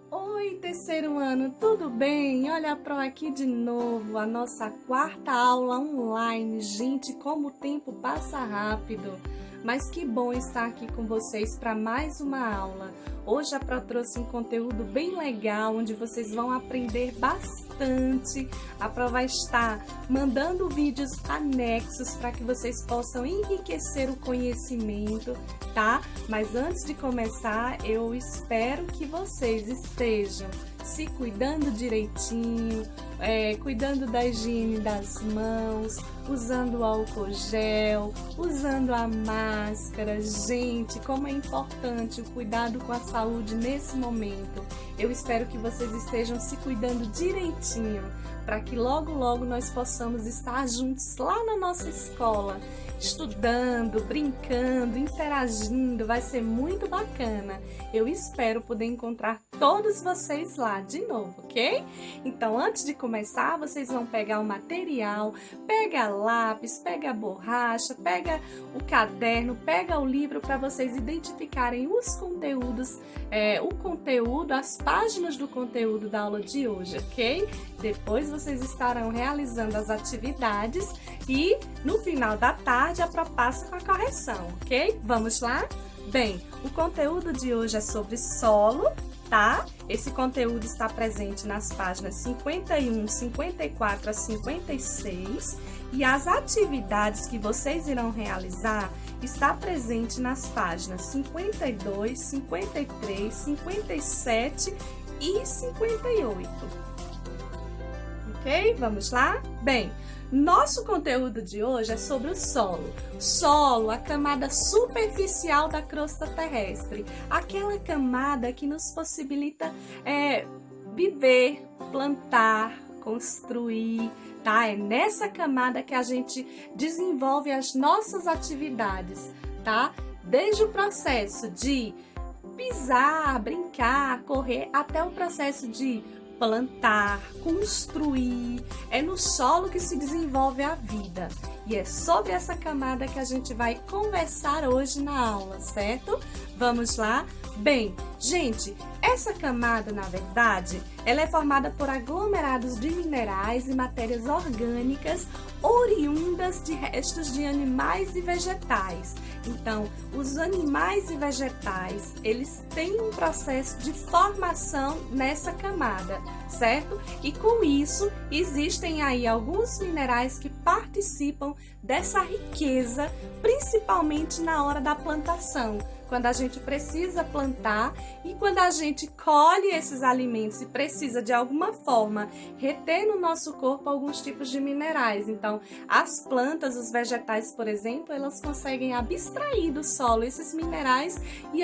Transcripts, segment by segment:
Oi, terceiro ano, tudo bem? Olha a Pro aqui de novo, a nossa quarta aula online. Gente, como o tempo passa rápido, mas que bom estar aqui com vocês para mais uma aula. Hoje a Pro trouxe um conteúdo bem legal, onde vocês vão aprender bastante. A Pro vai estar mandando vídeos anexos para que vocês possam enriquecer o conhecimento, tá? Mas antes de começar, eu espero que vocês estejam se cuidando direitinho, cuidando da higiene das mãos, usando o álcool gel, usando a máscara. Gente, como é importante o cuidado com a saúde nesse momento. Eu espero que vocês estejam se cuidando direitinho, para que logo nós possamos estar juntos lá na nossa escola, estudando, brincando, interagindo. Vai ser muito bacana. Eu espero poder encontrar todos vocês lá de novo, ok? Então, antes de começar, vocês vão pegar o material, pega lápis, pega a borracha, pega o caderno, pega o livro para vocês identificarem os conteúdos, as páginas do conteúdo da aula de hoje, ok? Depois vocês estarão realizando as atividades e no final da tarde a Pro passa com a correção, ok? Vamos lá? Bem, o conteúdo de hoje é sobre solo, tá? Esse conteúdo está presente nas páginas 51, 54 a 56 e as atividades que vocês irão realizar está presente nas páginas 52, 53, 57 e 58. Ok? Vamos lá? Bem, nosso conteúdo de hoje é sobre o solo. Solo, a camada superficial da crosta terrestre. Aquela camada que nos possibilita viver, plantar, construir, tá? É nessa camada que a gente desenvolve as nossas atividades, tá? Desde o processo de pisar, brincar, correr, até o processo de plantar, construir. É no solo que se desenvolve a vida. E é sobre essa camada que a gente vai conversar hoje na aula, certo? Vamos lá? Bem, gente, essa camada, na verdade, ela é formada por aglomerados de minerais e matérias orgânicas oriundas de restos de animais e vegetais. Então, os animais e vegetais, eles têm um processo de formação nessa camada, certo? E com isso, existem aí alguns minerais que participam dessa riqueza, principalmente na hora da plantação, quando a gente precisa plantar e quando a gente colhe esses alimentos e precisa de alguma forma reter no nosso corpo alguns tipos de minerais. Então, as plantas, os vegetais, por exemplo, elas conseguem abstrair do solo esses minerais e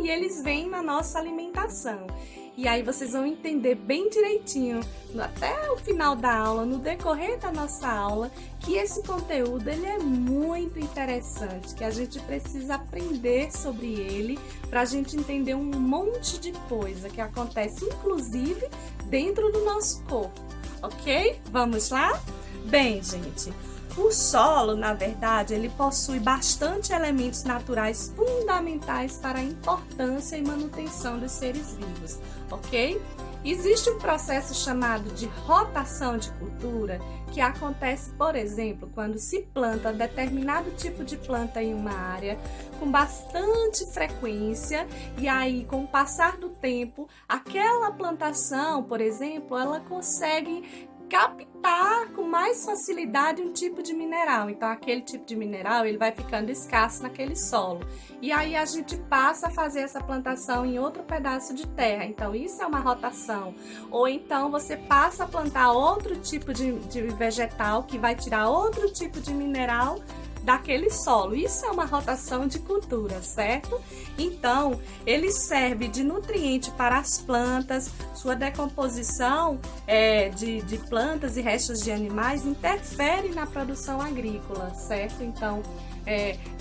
eles vêm na nossa alimentação. E aí vocês vão entender bem direitinho, até o final da aula, no decorrer da nossa aula, que esse conteúdo ele é muito interessante, que a gente precisa aprender sobre ele para a gente entender um monte de coisa que acontece, inclusive, dentro do nosso corpo, ok? Vamos lá? Bem, gente, o solo, na verdade, ele possui bastante elementos naturais fundamentais para a importância e manutenção dos seres vivos, ok? Existe um processo chamado de rotação de cultura que acontece, por exemplo, quando se planta determinado tipo de planta em uma área com bastante frequência e aí, com o passar do tempo, aquela plantação, por exemplo, ela consegue captar com mais facilidade um tipo de mineral. Então, aquele tipo de mineral ele vai ficando escasso naquele solo. E aí a gente passa a fazer essa plantação em outro pedaço de terra. Então, isso é uma rotação. Ou então você passa a plantar outro tipo de vegetal que vai tirar outro tipo de mineral daquele solo. Isso é uma rotação de cultura, certo? Então, ele serve de nutriente para as plantas, sua decomposição de plantas e restos de animais interfere na produção agrícola, certo? Então,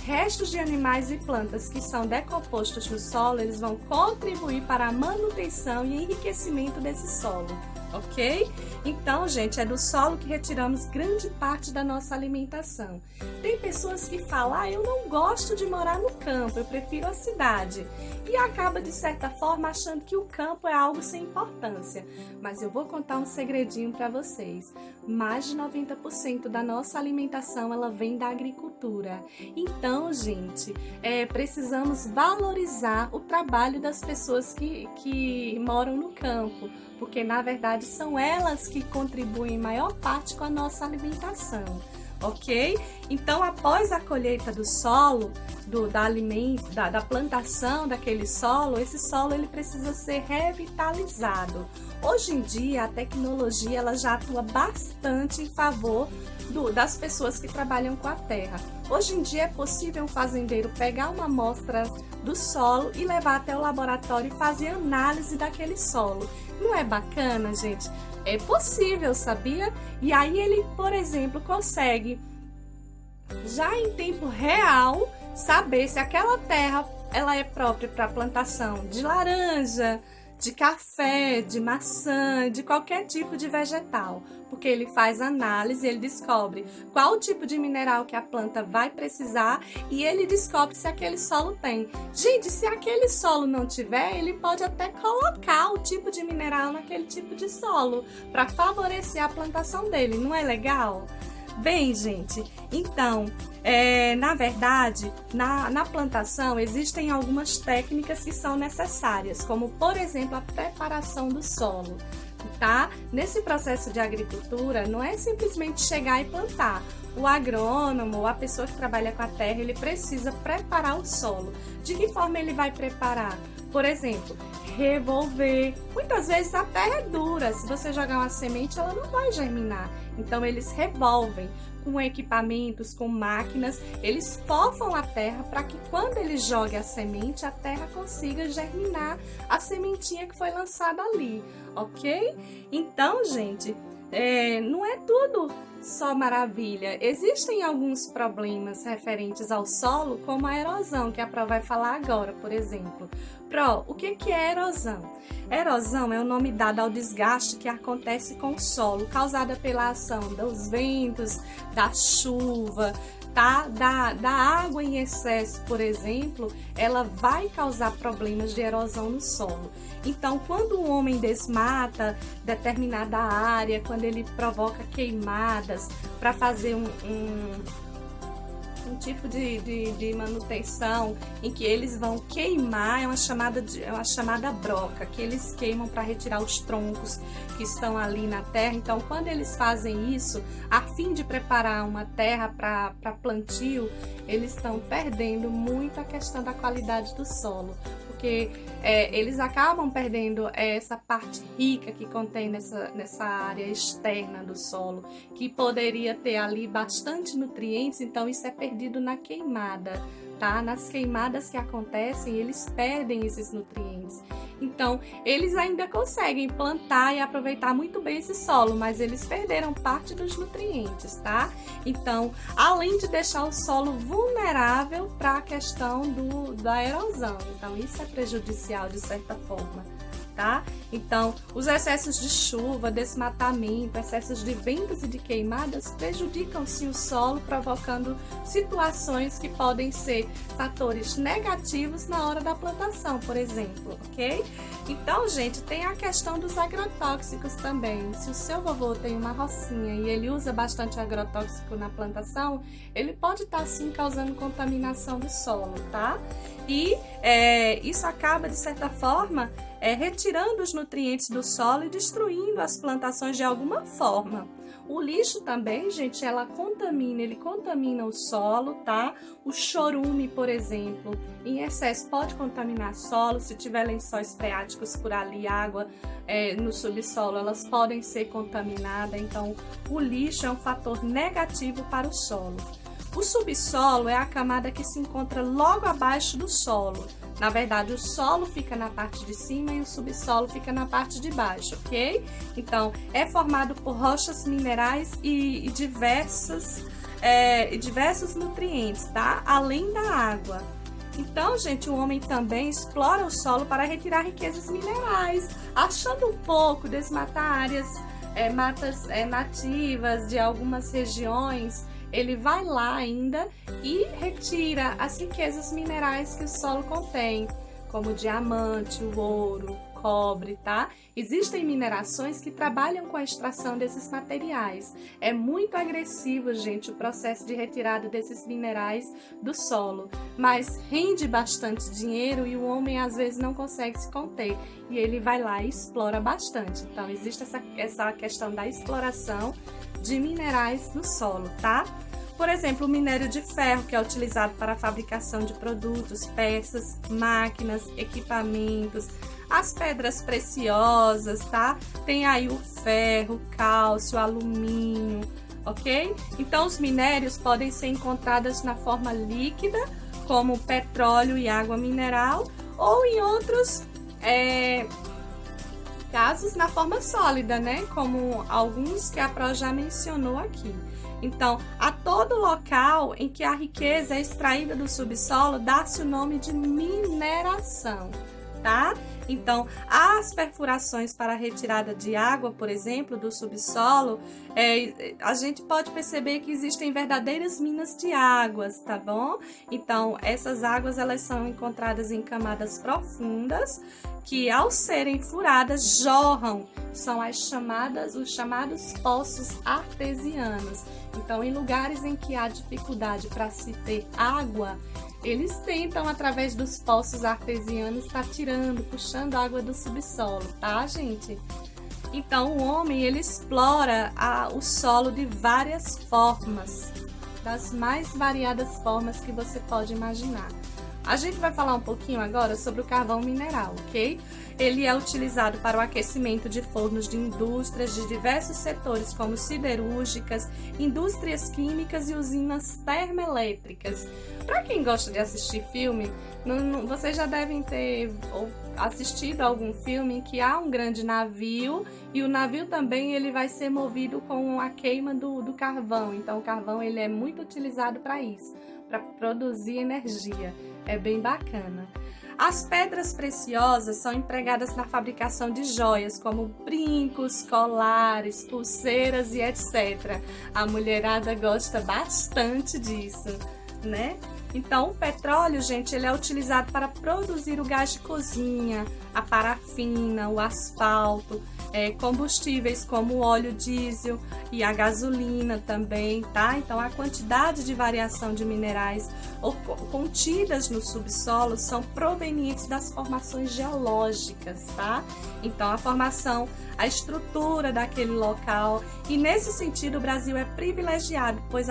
restos de animais e plantas que são decompostos no solo, eles vão contribuir para a manutenção e enriquecimento desse solo, ok? Então, gente, é do solo que retiramos grande parte da nossa alimentação. Tem pessoas que falam, eu não gosto de morar no campo, eu prefiro a cidade. E acaba, de certa forma, achando que o campo é algo sem importância. Mas eu vou contar um segredinho para vocês. Mais de 90% da nossa alimentação, ela vem da agricultura. Então, gente, precisamos valorizar o trabalho das pessoas que moram no campo, porque, na verdade, são elas que contribuem em maior parte com a nossa alimentação, ok? Então, após a colheita do solo, da plantação daquele solo, esse solo ele precisa ser revitalizado. Hoje em dia, a tecnologia ela já atua bastante em favor das pessoas que trabalham com a terra. Hoje em dia é possível um fazendeiro pegar uma amostra do solo e levar até o laboratório e fazer análise daquele solo. Não é bacana, gente? É possível, sabia? E aí ele, por exemplo, consegue, já em tempo real, saber se aquela terra ela é própria para plantação de laranja, de café, de maçã, de qualquer tipo de vegetal, porque ele faz análise, ele descobre qual o tipo de mineral que a planta vai precisar e ele descobre se aquele solo tem. Gente, se aquele solo não tiver, ele pode até colocar o tipo de mineral naquele tipo de solo para favorecer a plantação dele, não é legal? Bem, gente, então, na verdade, na plantação existem algumas técnicas que são necessárias, como, por exemplo, a preparação do solo, tá? Nesse processo de agricultura, não é simplesmente chegar e plantar. O agrônomo, ou a pessoa que trabalha com a terra, ele precisa preparar o solo. De que forma ele vai preparar? Por exemplo, revolver. Muitas vezes a terra é dura, se você jogar uma semente, ela não vai germinar. Então eles revolvem com equipamentos, com máquinas, eles fofam a terra para que quando ele jogue a semente, a terra consiga germinar a sementinha que foi lançada ali, ok? Então, gente, não é tudo só maravilha. Existem alguns problemas referentes ao solo, como a erosão, que a Pro vai falar agora, por exemplo. Pro, o que é erosão? Erosão é o nome dado ao desgaste que acontece com o solo, causada pela ação dos ventos, da chuva, tá? Da água em excesso, por exemplo, ela vai causar problemas de erosão no solo. Então, quando o homem desmata determinada área, quando ele provoca queimadas para fazer um tipo de manutenção em que eles vão queimar, é uma chamada broca, que eles queimam para retirar os troncos que estão ali na terra. Então, quando eles fazem isso, a fim de preparar uma terra para plantio, eles estão perdendo muito a questão da qualidade do solo, porque eles acabam perdendo essa parte rica que contém nessa área externa do solo, que poderia ter ali bastante nutrientes. Então isso é perdido na queimada, tá? Nas queimadas que acontecem, eles perdem esses nutrientes. Então, eles ainda conseguem plantar e aproveitar muito bem esse solo, mas eles perderam parte dos nutrientes, tá? Então, além de deixar o solo vulnerável para a questão da erosão. Então, isso é prejudicial de certa forma, tá? Então, os excessos de chuva, desmatamento, excessos de ventos e de queimadas prejudicam sim o solo, provocando situações que podem ser fatores negativos na hora da plantação, por exemplo, ok? Então, gente, tem a questão dos agrotóxicos também. Se o seu vovô tem uma rocinha e ele usa bastante agrotóxico na plantação, ele pode estar sim causando contaminação do solo, tá? E isso acaba, de certa forma, retirando os nutrientes do solo e destruindo as plantações de alguma forma. O lixo também, gente, ele contamina o solo, tá? O chorume, por exemplo, em excesso pode contaminar solo. Se tiver lençóis freáticos por ali, água no subsolo, elas podem ser contaminadas. Então, o lixo é um fator negativo para o solo. O subsolo é a camada que se encontra logo abaixo do solo. Na verdade, o solo fica na parte de cima e o subsolo fica na parte de baixo, ok? Então, é formado por rochas minerais e diversas e diversos nutrientes, tá? Além da água. Então, gente, o homem também explora o solo para retirar riquezas minerais, achando um pouco, desmatar áreas, matas nativas de algumas regiões. Ele vai lá ainda e retira as riquezas minerais que o solo contém, como o diamante, o ouro, cobre, tá? Existem minerações que trabalham com a extração desses materiais. É muito agressivo, gente, o processo de retirada desses minerais do solo, mas rende bastante dinheiro e o homem às vezes não consegue se conter e ele vai lá e explora bastante. Então, existe essa questão da exploração de minerais no solo, tá? Por exemplo, o minério de ferro, que é utilizado para a fabricação de produtos, peças, máquinas, equipamentos, as pedras preciosas, tá? Tem aí o ferro, cálcio, alumínio, ok? Então, os minérios podem ser encontrados na forma líquida, como petróleo e água mineral, ou em outros casos na forma sólida, né? Como alguns que a Pro já mencionou aqui. Então, a todo local em que a riqueza é extraída do subsolo, dá-se o nome de mineração, tá? Então, as perfurações para a retirada de água, por exemplo, do subsolo, a gente pode perceber que existem verdadeiras minas de águas, tá bom? Então, essas águas, elas são encontradas em camadas profundas, que ao serem furadas, jorram. São os chamados poços artesianos. Então, em lugares em que há dificuldade para se ter água, eles tentam, através dos poços artesianos, estar tirando, puxando água do subsolo, tá, gente? Então, o homem, ele explora o solo de várias formas, das mais variadas formas que você pode imaginar. A gente vai falar um pouquinho agora sobre o carvão mineral, ok? Ele é utilizado para o aquecimento de fornos de indústrias de diversos setores, como siderúrgicas, indústrias químicas e usinas termoelétricas. Para quem gosta de assistir filme, vocês já devem ter assistido a algum filme em que há um grande navio e o navio também ele vai ser movido com a queima do carvão. Então, o carvão ele é muito utilizado para isso, para produzir energia. É bem bacana. As pedras preciosas são empregadas na fabricação de joias, como brincos, colares, pulseiras e etc. A mulherada gosta bastante disso, né? Então, o petróleo, gente, ele é utilizado para produzir o gás de cozinha, a parafina, o asfalto, combustíveis como o óleo diesel e a gasolina também, tá? Então, a quantidade de variação de minerais contidas no subsolo são provenientes das formações geológicas, tá? Então, a estrutura daquele local, e nesse sentido o Brasil é privilegiado, pois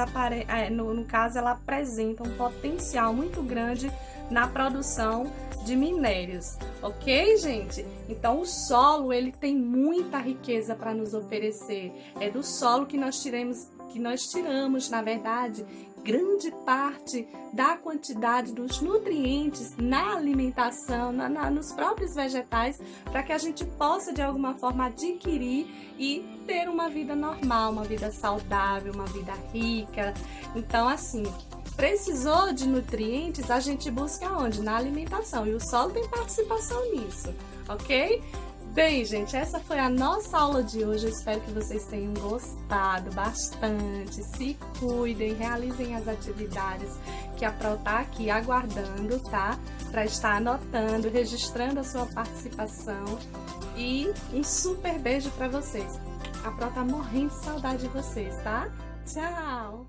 no caso ela apresenta um potencial muito grande na produção de minérios, ok, gente? Então, o solo, ele tem muita riqueza para nos oferecer. É do solo que nós tiramos, na verdade, grande parte da quantidade dos nutrientes na alimentação, nos próprios vegetais, para que a gente possa, de alguma forma, adquirir e ter uma vida normal, uma vida saudável, uma vida rica. Então, assim, precisou de nutrientes, a gente busca onde? Na alimentação. E o solo tem participação nisso, ok? Bem, gente, essa foi a nossa aula de hoje. Eu espero que vocês tenham gostado bastante. Se cuidem, realizem as atividades que a Pro tá aqui aguardando, tá? Para estar anotando, registrando a sua participação. E um super beijo para vocês. A Pro tá morrendo de saudade de vocês, tá? Tchau!